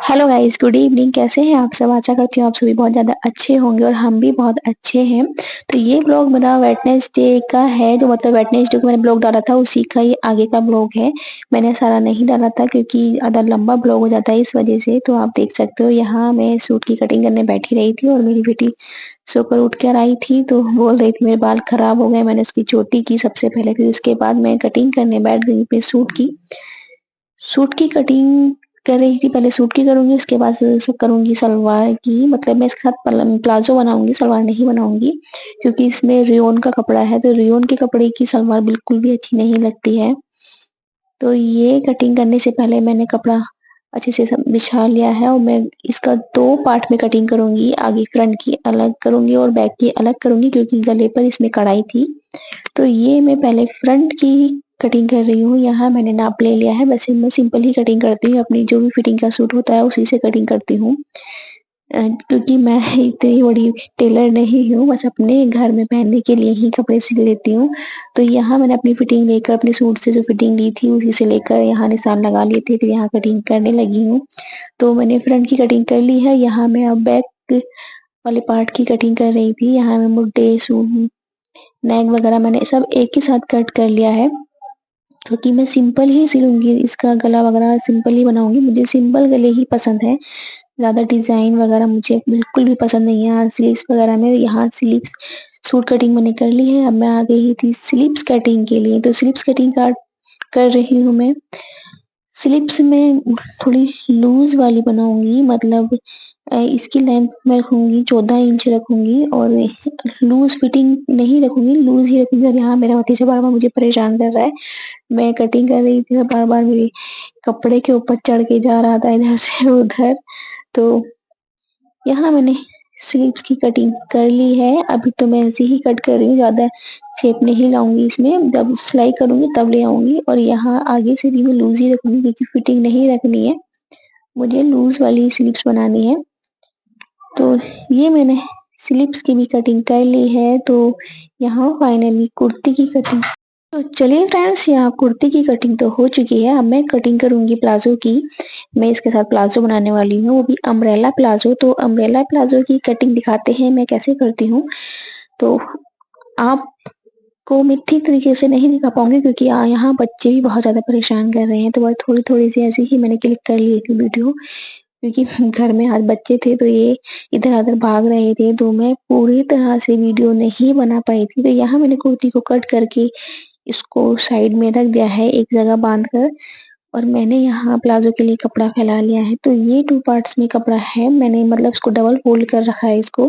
Hello guys, good evening. कैसे हैं आप सब? आशा करती हूँ आप सभी बहुत ज़्यादा अच्छे होंगे और हम भी बहुत अच्छे हैं। तो ये ब्लॉग मेरा वेडनेसडे का है, जो मतलब वेडनेसडे को मैंने ब्लॉग डाला था उसी का ये आगे का ब्लॉग है। मैंने सारा नहीं डाला था क्योंकि ज़्यादा लंबा ब्लॉग हो जाता है इस वजह से। तो आप देख सकते हो यहाँ मैं सूट की कटिंग करने बैठी रही थी और मेरी बेटी सोकर उठ कर आई थी तो बोल रही थी मेरे बाल खराब हो गए। मैंने उसकी चोटी की सबसे पहले, फिर उसके बाद मैं कटिंग करने बैठ गई अपने सूट की। सूट की कटिंग कर रही थी, पहले सूट की करूँगी उसके बाद से करूँगी सलवार की। मतलब मैं इसके साथ प्लाज़ो बनाऊँगी, सलवार नहीं बनाऊँगी क्योंकि इसमें रेयॉन का कपड़ा है, तो रेयॉन के कपड़े की सलवार बिल्कुल भी अच्छी नहीं लगती है। तो ये कटिंग करने से पहले मैंने कपड़ा अच्छे से सब बिछा लिया है और मैं इसका 2 पार्ट में कटिंग करूँगी। आगे फ्रंट की अलग करूँगी और बैक की अलग करूँगी क्योंकि गले पर इसमें कढ़ाई थी। तो ये मैं पहले फ्रंट की कटिंग कर रही हूँ। यहाँ मैंने नाप ले लिया है। वैसे मैं सिंपल ही कटिंग करती हूँ, अपनी जो भी फिटिंग का सूट होता है उसी से कटिंग करती हूँ। क्योंकि मैं इतनी बड़ी टेलर नहीं हूँ, बस अपने घर में पहनने के लिए ही कपड़े सिल लेती हूँ। तो यहाँ मैंने अपनी फिटिंग लेकर अपने सूट से जो फिटिंग ली थी उसी से लेकर यहाँ निशान लगा लिए थे, फिर यहाँ कटिंग करने लगी हूँ। तो मैंने फ्रंट की कटिंग कर ली है। यहाँ मैं अब बैक वाले पार्ट की कटिंग कर रही थी। यहाँ मैं मुड्डे, नेक वगैरह मैंने सब एक ही साथ कट कर लिया है क्योंकि मैं सिंपल ही सिलूँगी, इसका गला वगैरह सिंपल ही बनाऊँगी। मुझे सिंपल गले ही पसंद है, ज़्यादा डिज़ाइन वगैरह मुझे बिल्कुल भी पसंद नहीं है। स्लीव्स वगैरह में यहाँ स्लीव्स सूट कटिंग मैंने कर ली है, अब मैं आ गई थी स्लीव्स कटिंग के लिए। तो स्लीव्स कटिंग काट कर रही हूँ मैं। स्लीव्स में थोड़ी लूज़ वाली बनाऊँगी, मतलब इसकी लेंथ मैं रखूँगी 14 इंच रखूँगी और लूज़ फिटिंग नहीं रखूँगी, लूज़ ही रखूँगी। और यहाँ मेरा भतीजा बार-बार मुझे परेशान कर रहा है। मैं कटिंग कर रही थी और बार-बार मेरे कपड़े के ऊपर चढ़ के जा रहा था इधर से उधर। तो यहाँ मैंने स्लीव्स की कटिंग कर ली है। अभी तो मैं ऐसे ही कट कर रही हूँ, ज़्यादा शेप नहीं लाऊँगी इसमें, जब सिलाई करूँगी तब ले आऊँगी। और यहाँ आगे से भी मैं लूज़ ही रखूँगी क्योंकि फिटिंग नहीं रखनी है, मुझे लूज़ वाली स्लीव्स बनानी है। तो ये मैंने स्लीव्स की भी कटिंग कर ली है। तो यहाँ फाइनली कुर्ती की कटिंग। तो चलिए फ्रेंड्स, यहाँ कुर्ती की कटिंग तो हो चुकी है, अब मैं कटिंग करूँगी प्लाज़ो की। मैं इसके साथ प्लाज़ो बनाने वाली हूँ, वो भी अम्ब्रेला प्लाज़ो। तो अम्ब्रेला प्लाज़ो की कटिंग दिखाते हैं मैं कैसे करती हूँ। तो आपको मैं ठीक तरीके से नहीं दिखा पाऊँगी क्योंकि यहाँ बच्चे भी बहुत ज़्यादा परेशान कर रहे हैं, तो बस थोड़ी-थोड़ी सी ऐसे ही मैंने क्लिक कर ली थी वीडियो क्योंकि घर में आज बच्चे थे तो ये इधर-उधर भाग रहे थे, तो मैं पूरी तरह से वीडियो नहीं बना पाई थी। तो यहाँ मैंने कुर्ती को कट करके इसको साइड में रख दिया है एक जगह बाँध कर और मैंने यहाँ प्लाज़ो के लिए कपड़ा फैला लिया है। तो ये 2 पार्ट्स में कपड़ा है, मैंने मतलब इसको डबल फ़ोल्ड कर रखा है इसको।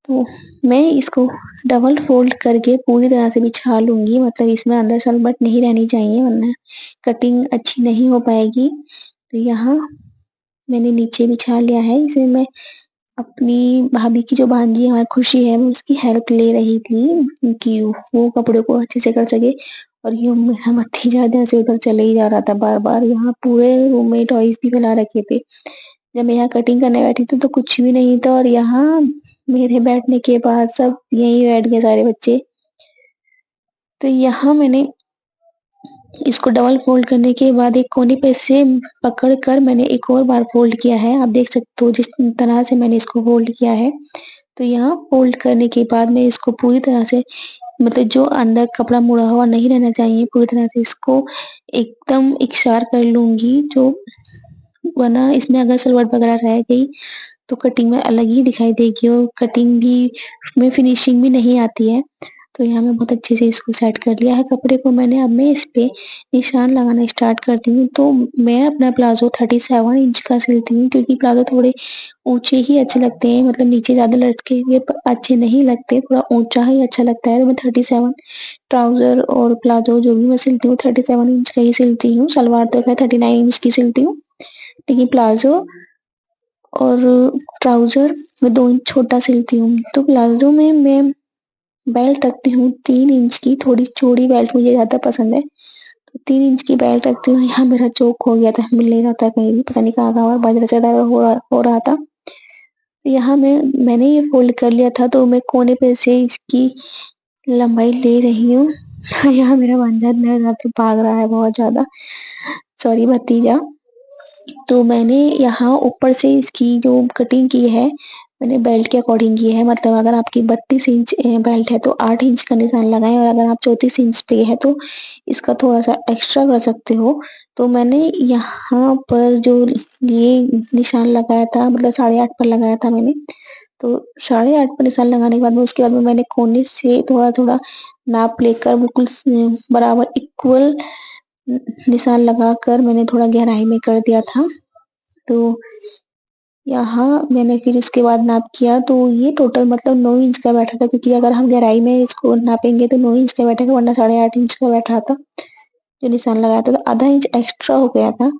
तो मैं इसको डबल फ़ोल्ड करके पूरी तरह से बिछा लूँगी, मतलब इसमें अंदर सलवट नहीं रहनी चाहिए वरना कटिंग अच्छी नहीं हो पाएगी। तो यहाँ मैंने नीचे बिछा लिया है, इसे मैं अपनी भाभी की जो भांजी हमारी खुशी है, मैं उसकी हेल्प ले रही थी कि वो कपड़ों को अच्छे से कर सके। और ये मेरा भतीजा इधर से उधर चले ही जा रहा था बार-बार। यहाँ पूरे रूम में टॉयज़ भी फैला रखे थे। जब मैं यहाँ कटिंग करने बैठी थी तो कुछ भी नहीं था और यहाँ मेरे बैठने के बाद सब यहीं बैठ गए सारे बच्चे। तो यहाँ मैंने इसको डबल फ़ोल्ड करने के बाद एक कोने पे से पकड़ कर मैंने एक और बार फ़ोल्ड किया है। आप देख सकते हो जिस तरह से मैंने इसको फ़ोल्ड किया है। तो यहाँ फ़ोल्ड करने के बाद मैं इसको पूरी तरह से, मतलब जो अंदर कपड़ा मुड़ा हुआ नहीं रहना चाहिए, पूरी तरह से इसको एकदम इकसार कर लूँगी, जो वरना इसमें अगर सलवट वगैरह रह गई तो कटिंग में अलग ही दिखाई देगी और कटिंग भी में फिनिशिंग भी नहीं आती है। तो यहाँ मैं बहुत अच्छे से इसको सेट कर लिया है कपड़े को मैंने। अब मैं इस पे निशान लगाना स्टार्ट करती हूँ। तो मैं अपना प्लाज़ो 37 इंच का सिलती हूँ क्योंकि प्लाज़ो थोड़े ऊँचे ही अच्छे लगते हैं, मतलब नीचे ज़्यादा लटके हुए अच्छे नहीं लगते, थोड़ा ऊँचा ही अच्छा लगता है। तो मैं 37 ट्राउज़र और प्लाज़ो जो भी मैं सिलती हूँ 37 इंच का ही सिलती हूँ। सलवार तो खैर 39 इंच की सिलती हूँ, लेकिन प्लाज़ो और ट्राउज़र मैं 2 इंच छोटा सिलती हूँ। तो प्लाज़ो में मैं बेल्ट रखती हूँ 3 इंच की, थोड़ी चौड़ी बेल्ट मुझे ज़्यादा पसंद है। तो 3 इंच की बेल्ट रखती हूँ। यहाँ मेरा चोक हो गया था, मिल नहीं रहा था कहीं भी, पता नहीं कहाँ हुआ, बाजरा-चादरा हो रहा था। तो यहाँ मैंने ये फ़ोल्ड कर लिया था, तो मैं कोने पे से इसकी लंबाई ले रही हूँ। यहाँ मेरा भांजा इधर-उधर भाग रहा है बहुत ज़्यादा, सॉरी भतीजा। तो मैंने यहाँ ऊपर से इसकी जो कटिंग की है, मैंने बेल्ट के अकॉर्डिंग की है। मतलब अगर आपकी 32 इंच बेल्ट है तो 8 इंच का निशान लगाएँ, और अगर आप 34 इंच पे है तो इसका थोड़ा-सा एक्स्ट्रा कर सकते हो। तो मैंने यहाँ पर जो ये निशान लगाया था, मतलब 8.5 पर लगाया था मैंने। तो 8.5 पर निशान लगाने के बाद में उसके बाद में मैंने कोने से थोड़ा-थोड़ा नाप लेकर बिल्कुल बराबर इक्वल निशान लगाकर मैंने थोड़ा गहराई में कर दिया था। तो यहाँ मैंने फिर उसके बाद नाप किया, तो ये टोटल मतलब 9 इंच का बैठा था, क्योंकि अगर हम गहराई में इसको नापेंगे तो 9 इंच का बैठेगा, वरना 8.5 इंच का बैठा था। जो निशान लगाया था तो आधा इंच एक्स्ट्रा हो गया था,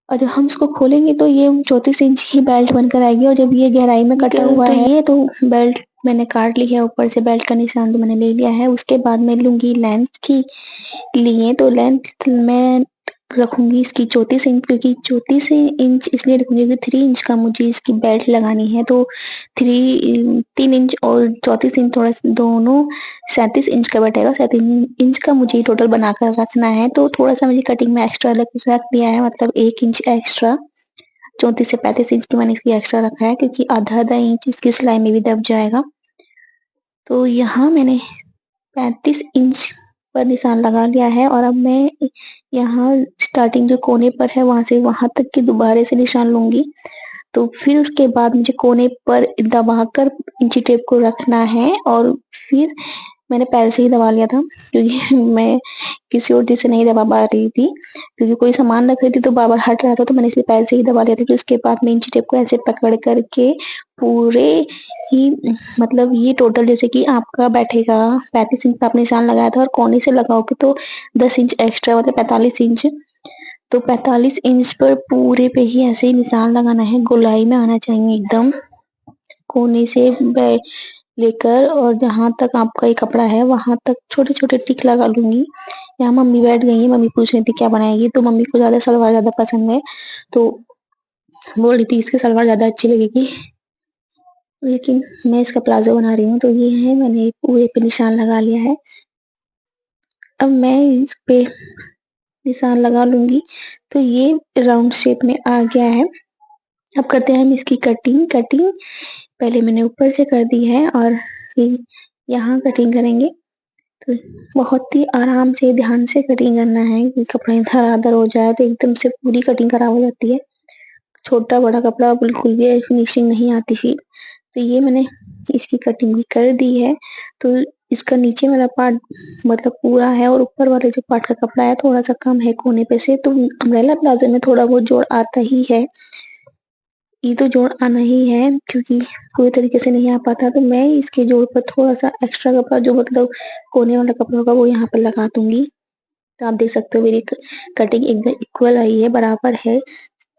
और जब हम इसको खोलेंगे तो ये 34 इंच की बेल्ट बनकर आएगी। और जब ये गहराई में कटा हुआ है तो ये तो बेल्ट मैंने काट ली है, ऊपर से बेल्ट का निशान तो मैंने ले लिया है। उसके बाद मैं लूँगी लेंथ की लिए, तो लेंथ मैं रखूँगी इसकी 34 इंच, क्योंकि 34 इंच इसलिए रखूँगी क्योंकि 3 इंच का मुझे इसकी बेल्ट लगानी है। तो 3 इंच और 34 इंच थोड़ा दोनों 37 इंच का बैठेगा। 37 इंच का मुझे टोटल बनाकर रखना है, तो थोड़ा-सा मुझे कटिंग में एक्स्ट्रा रख दिया है, मतलब 1 इंच एक्स्ट्रा। 34 से 35 इंच की मैंने इसकी एक्स्ट्रा रखा है, क्योंकि आधा-आधा इंच इसकी सिलाई में भी दब जाएगा। तो यहाँ मैंने 35 इंच पर निशान लगा लिया है, और अब मैं यहाँ स्टार्टिंग जो कोने पर है वहाँ से वहाँ तक के दोबारा से निशान लूँगी। तो फिर उसके बाद मुझे कोने पर दबाकर इंची टेप को रखना है, और फिर मैंने पैर से ही दबा लिया था, क्योंकि मैं किसी और चीज़ से नहीं दबा पा रही थी, क्योंकि कोई सामान रख रही थी तो बार-बार हट रहा था, तो मैंने इसलिए पैर से ही दबा लिया था। फिर उसके बाद मैं इंची टेप को ऐसे पकड़ कर के पूरे ही, मतलब ये टोटल जैसे कि आपका बैठेगा 35 इंच का आपने निशान लगाया था, और कोने से लगाओगे तो 10 इंच एक्स्ट्रा, मतलब 45 इंच। तो 45 इंच पर पूरे पे ही ऐसे ही निशान लगाना है, गोलाई में आना चाहिए एकदम। कोने से लेकर और जहाँ तक आपका ये कपड़ा है वहाँ तक छोटे-छोटे टिक लगा लूँगी। यहाँ मम्मी बैठ गई हैं, मम्मी पूछ रही थी क्या बनाएगी? तो मम्मी को ज़्यादा सलवार ज़्यादा पसंद है, तो बोल रही थी इसकी सलवार ज़्यादा अच्छी लगेगी। लेकिन मैं इसका प्लाज़ो बना रही हूँ, तो ये है, मैंने पूरे पे निशान लगा लिया है। अब मैं इस पे निशान लगा लूँगी, तो ये राउंड शेप में आ गया है। अब करते हैं हम इसकी कटिंग पहले मैंने ऊपर से कर दी है, और फिर यहाँ कटिंग करेंगे। तो बहुत ही आराम से, ध्यान से कटिंग करना है, कि कपड़ा इधर-उधर हो जाए तो एकदम से पूरी कटिंग खराब हो जाती है। छोटा-बड़ा कपड़ा बिल्कुल भी फिनिशिंग नहीं आती फिर। तो ये मैंने इसकी कटिंग भी कर दी है, तो इसका नीचे वाला पार्ट मतलब पूरा है, और ऊपर वाले जो पार्ट का कपड़ा है थोड़ा-सा कम है कोने पे से, तो अम्ब्रेला प्लाज़ो में थोड़ा बहुत जोड़ आता ही है। ये तो जोड़ आना ही है, क्योंकि पूरे तरीके से नहीं आ पाता, तो मैं इसके जोड़ पर थोड़ा-सा एक्स्ट्रा कपड़ा, जो मतलब कोने वाला कपड़ा होगा, वो यहाँ पर लगा दूँगी। तो आप देख सकते हो मेरी कटिंग एकदम इक्वल आई है, बराबर है,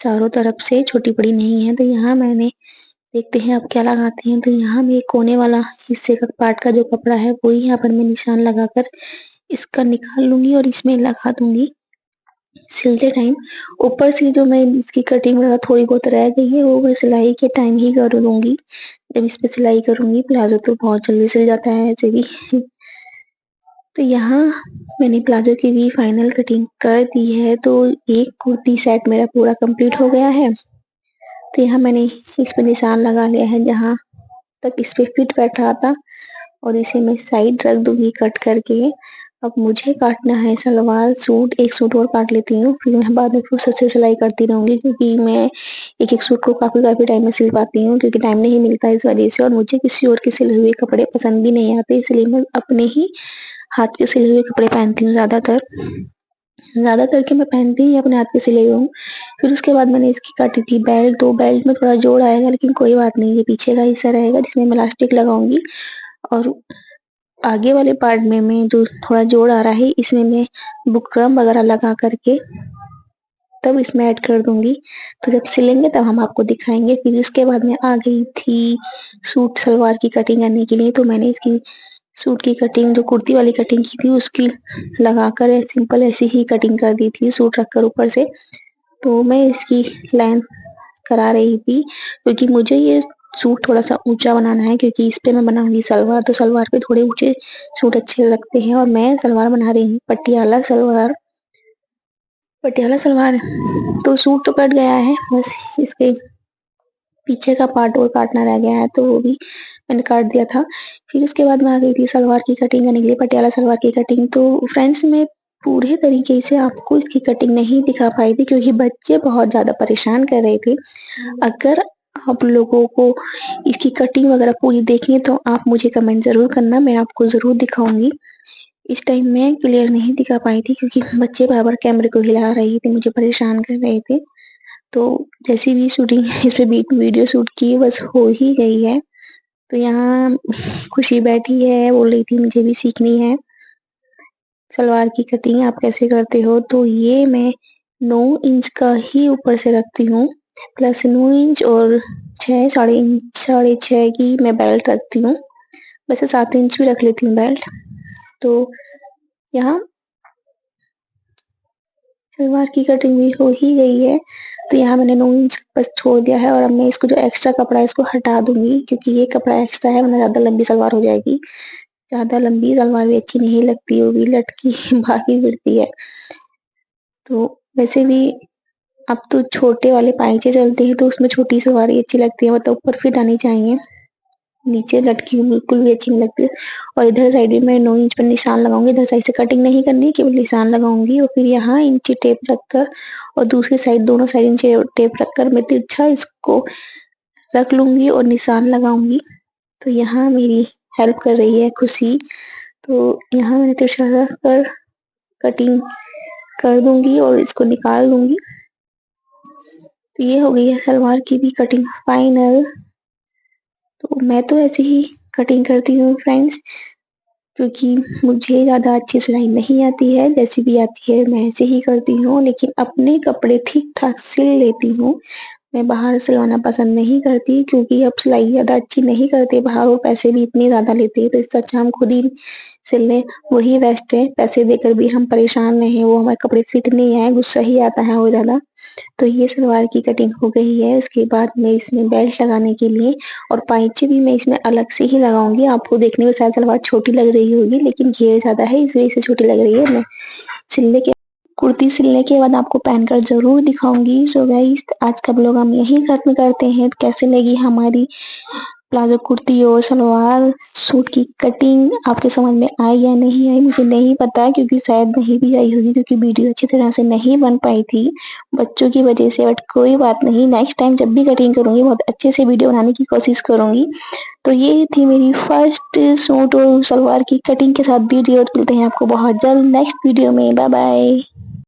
चारों तरफ से छोटी-बड़ी नहीं है। तो यहाँ मैंने, देखते हैं अब क्या लगाते हैं। तो यहाँ मैं कोने वाला हिस्से का पार्ट का जो कपड़ा है, वो यहाँ पर मैं निशान लगाकर इसका निकाल लूँगी, और इसमें लगा दूँगी। सिलते टाइम ऊपर से जो मैं इसकी कटिंग वगैरह थोड़ी बहुत रह गई है, वो मैं सिलाई के टाइम ही कर लूँगी। जब इस पे सिलाई करूँगी, प्लाज़ो तो बहुत जल्दी सिल जाता है ऐसे भी। तो यहाँ मैंने प्लाज़ो की भी फाइनल कटिंग कर दी है, तो एक कुर्ती सेट मेरा पूरा कंप्लीट हो गया है। तो यहाँ मैंने इस पे निशान लगा लिया है, जहाँ तक इस पे फिट बैठ रहा था, और इसे मैं साइड रख दूँगी कट करके। अब मुझे काटना है सलवार सूट, एक सूट और काट लेती हूँ, फिर मैं बाद में फुर्सत से सिलाई करती रहूँगी, क्योंकि मैं एक-एक सूट को काफ़ी-काफ़ी टाइम में सिल पाती हूँ, क्योंकि टाइम नहीं मिलता है इस वजह से, और मुझे किसी और के सिले हुए कपड़े पसंद भी नहीं आते, इसलिए मैं अपने ही हाथ के सिले हुए कपड़े पहनती हूँ ज़्यादातर। ज़्यादा करके मैं पहनती ही अपने हाथ के सिले हुए हूँ। फिर उसके बाद मैंने इसकी काटी थी बेल्ट, तो बेल्ट में थोड़ा जोड़ आएगा, लेकिन कोई बात नहीं, ये पीछे का हिस्सा रहेगा जिसमें मैं इलास्टिक लगाऊँगी, और आगे वाले पार्ट में मैं जो थोड़ा जोड़ आ रहा है, इसमें मैं बुकरम वगैरह लगा कर के तब इसमें ऐड कर दूँगी। तो जब सिलेंगे तब हम आपको दिखाएँगे। फिर उसके बाद मैं आ गई थी सूट सलवार की कटिंग करने के लिए, तो मैंने इसकी सूट की कटिंग, जो कुर्ती वाली कटिंग की थी, उसकी लगाकर सिंपल ऐसी ही कटिंग कर दी थी, सूट रखकर ऊपर से। तो मैं इसकी लेंथ करा रही थी, क्योंकि मुझे ये सूट थोड़ा-सा ऊँचा बनाना है, क्योंकि इस पे मैं बनाऊँगी सलवार, तो सलवार पे थोड़े ऊँचे सूट अच्छे लगते हैं, और मैं सलवार बना रही हूँ पटियाला सलवार। पटियाला सलवार तो सूट तो कट गया है, बस इसके पीछे का पार्ट और काटना रह गया है, तो वो भी मैंने काट दिया था। फिर उसके बाद मैं आ गई थी सलवार की कटिंग करने के लिए, पटियाला सलवार की कटिंग। तो फ्रेंड्स मैं पूरे तरीके से आपको इसकी कटिंग नहीं दिखा पाई थी क्योंकि बच्चे बहुत ज़्यादा परेशान कर रहे थे। अगर आप लोगों को इसकी कटिंग वगैरह पूरी देखनी है तो आप मुझे कमेंट ज़रूर करना, मैं आपको ज़रूर दिखाऊँगी। इस टाइम मैं क्लियर नहीं दिखा पाई थी क्योंकि बच्चे बार-बार कैमरे को हिला रहे थे, मुझे परेशान कर रहे थे। तो जैसी भी शूटिंग इस पे वीडियो शूट की बस हो ही गई है। तो यहाँ खुशी बैठी है, बोल रही थी मुझे भी सीखनी है सलवार की कटिंग आप कैसे करते हो? तो ये मैं 9 इंच का ही ऊपर से रखती हूँ, प्लस 9 इंच और 6 साढ़े 6 की मैं बेल्ट रखती हूँ। वैसे 7 इंच भी रख लेती हूँ बेल्ट। तो यहाँ सलवार की कटिंग भी हो ही गई है, तो यहाँ मैंने 9 इंच बस छोड़ दिया है और अब मैं इसको जो एक्स्ट्रा कपड़ा है इसको हटा दूँगी क्योंकि ये कपड़ा एक्स्ट्रा है वरना ज़्यादा लंबी सलवार हो जाएगी। ज़्यादा लंबी सलवार भी अच्छी नहीं लगती, वो भी लटकी भागी फिरती है। तो वैसे भी अब तो छोटे वाले पाइचे चलते हैं तो उसमें छोटी सलवार ही अच्छी लगती है, मतलब ऊपर फिट आनी चाहिए। नीचे लटकी हुई बिल्कुल भी अच्छी नहीं लगती और इधर साइड भी मैं 9 इंच पर निशान लगाऊँगी, इधर साइड से कटिंग नहीं करनी, केवल निशान लगाऊँगी और फिर यहाँ इंची टेप रखकर और दूसरी साइड दोनों साइड इंची टेप रखकर मैं तिरछा इसको रख लूँगी और निशान लगाऊँगी। तो यहाँ मेरी हेल्प कर रही है खुशी, तो यहाँ मैंने तिरछा रख कर कटिंग कर दूँगी और इसको निकाल दूँगी। तो ये हो गई है सलवार की भी कटिंग फाइनल। तो मैं तो ऐसे ही कटिंग करती हूँ फ्रेंड्स। क्योंकि मुझे ज़्यादा अच्छी सिलाई नहीं आती है, जैसी भी आती है मैं ऐसे ही करती हूँ, लेकिन अपने कपड़े ठीक-ठाक सिल लेती हूँ। मैं बाहर सिलवाना पसंद नहीं करती क्योंकि अब सिलाई ज़्यादा अच्छी नहीं करते बाहर और पैसे भी इतने ज़्यादा लेते हैं, तो इससे अच्छा हम खुद ही सिल लें, वही बेस्ट है। पैसे देकर भी हम परेशान नहीं, वो हमारे कपड़े फिट नहीं आए, गुस्सा ही आता है और ज़्यादा। तो ये सलवार की कटिंग हो गई है, उसके बाद मैं इसमें बेल्ट लगाने के लिए और पाइचे भी मैं इसमें अलग से ही लगाऊँगी। आपको देखने में शायद सलवार छोटी लग रही होगी, लेकिन घेर ज़्यादा है, इस वजह से छोटी लग रही है। मैं सिलने के कुर्ती सिलने के बाद आपको पहनकर ज़रूर दिखाऊँगी। सो गाइस आज का ब्लॉग हम यहीं खत्म करते हैं। तो कैसे लगी हमारी प्लाज़ो कुर्ती और सलवार सूट की कटिंग आपके समझ में आई या नहीं आई मुझे नहीं पता क्योंकि शायद नहीं भी आई होगी क्योंकि वीडियो अच्छी तरह से नहीं बन पाई थी बच्चों की वजह से। बट कोई बात नहीं, नेक्स्ट टाइम जब भी कटिंग करूँगी बहुत अच्छे से वीडियो बनाने की कोशिश करूँगी। तो ये थी मेरी फर्स्ट सूट और सलवार की कटिंग के साथ वीडियो। मिलते हैं आपको बहुत जल्द नेक्स्ट वीडियो में। Bye bye.